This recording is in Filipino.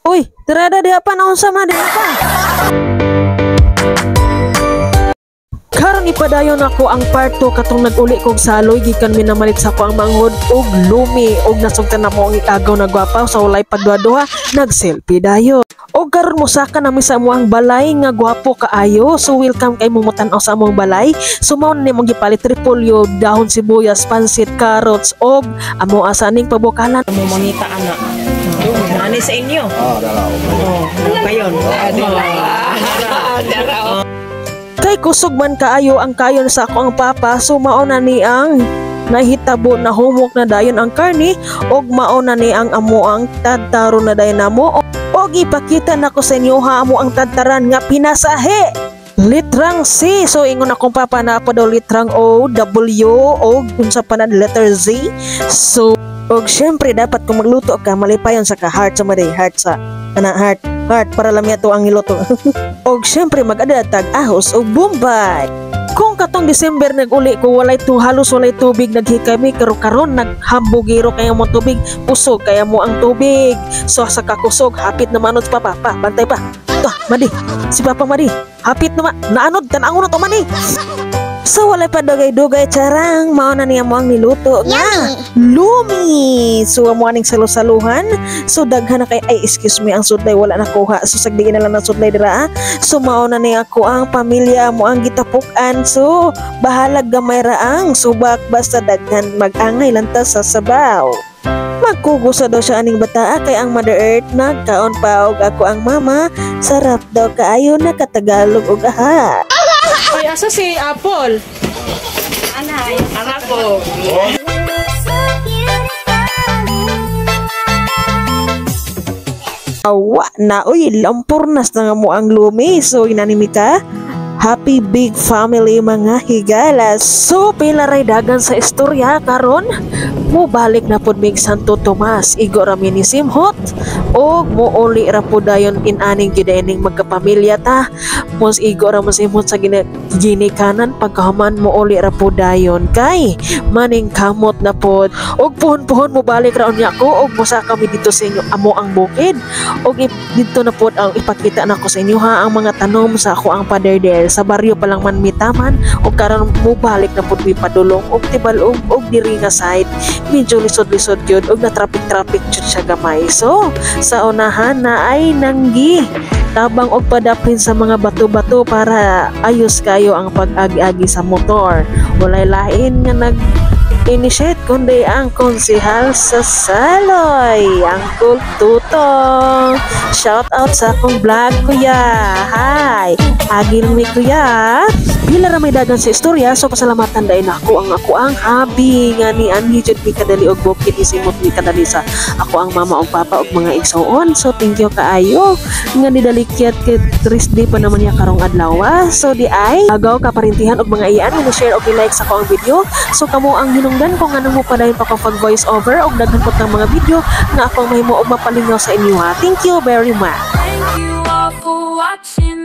Uy, tirada di apa naon sama di apa? Karon ipadayon ako ang part 2 katong nag-uli kog saloy gikan minamalit sa ko ang manghod og lumi og nasugtan na mo ang agaw na gwapa sa walay pagduha-duha nag-selfie dayon. Og karon mosaka na mi sa amuang balay nga gwapo kaayo. So welcome kay mumutan-aw sa amuang balay. Sumaw na nimong gipalit repolyo, dahon sibuyas, pansit, carrots og amo asaning pabukalan. Mo mangita ana. Nani sa inyo? Dalaw. Kayon. Kay kusog man kaayo ang kayon sa ako ang papa, so mao na ni ang nahitabo na humok na dayon ang karni og mao na ni ang amo ang tadtaro na dayon namo og ipakita nako sa inyo ha amo ang tadtaran nga pinasahe. Litrang C. So ingon akong papa na pa daw litrang O, W og unsa pa na letter Z. So og syempre dapat kung magluto ka malipayon sa ka heart sa maday heart sa ana heart para lamya to ang iluto. Og syempre mag-adatag ahos og bombay. Kung katong December nag-uli ko halos walay tubig naghikami karon naghambugiro kaya mo tubig pusog kaya mo ang tubig. So sa kakusog hapit na manod pa bantay pa. To madi si papa madi hapit na naanod tan-angon to mani. So wala pa dugay-dugay charang mao na niya mo ang niluto nga lumi. So amo aning salusaluhan. So daghan na kay ay excuse me ang sudlay wala nakuha. So sagdiin na lang ng sudlay dira. So mao na niya ako ang pamilya mo ang gitapukan. So bahalag gamay raang subak basta daghan mag-angay lantas sa sabaw. Magkugusa daw siya aning bata kay ang Mother Earth nagkaon pa og ako ang mama. Sarap daw kaayo na katagalog og aha. Ay, asa si Apple? Anay, anak ko. Awa na, uy, lampurnas na nga mo ang lumi. So, inanimi ka? Happy big family mga higala. So pilaray dagan sa istorya karon mo balik na pud mig Santo Tomas igo ra mi ni simhot og mouli ra pud dayon inaning gidaning magkapamilya ta mos igo ra mo simhot sa ginikanan pagkahuman mouli ra pud dayon kay maning kamot na pud og puhon-puhon mo balik ra unya ko og mosa kami dito sa inyo amo ang bukid og dito na pud ang ipakita nako sa inyo ha ang mga tanom sa ako ang pader sa baryo pa lang man mitaman o karon mo balik na pud mi padulong og tibalog og diri nga side medyo lisod-lisod gyud og na traffic jud siya gamay. So sa unahan na ay nanggi tabang og padapin sa mga bato-bato para ayos kayo ang pag-agi-agi sa motor. Walay lain nga nag-initiate kundi ang konsehal sa Saloy, ang Tutong. Shout out sa akong vlog kuya. Hi, agil mi kuya. Bila ramay dagan sa istorya, so pasalamatan dayon ako ang habi nga ni anhi jud mi kadali og bukid isimot mi kadali sa ako ang mama og papa og mga igsoon. So thank you kaayo nga nidalikyat kay Thursday pa naman niya karong adlaw. So di ay agaw ka parintihan og mga iyan nga share og i-like sa ko ang video. So kamo ang hinungdan kung ano mo pa dayon pa ko pag voice over og daghan po ng mga video nga akong mahimo og mapalingaw sa inyo ha. Thank you very much. Thank you all for watching.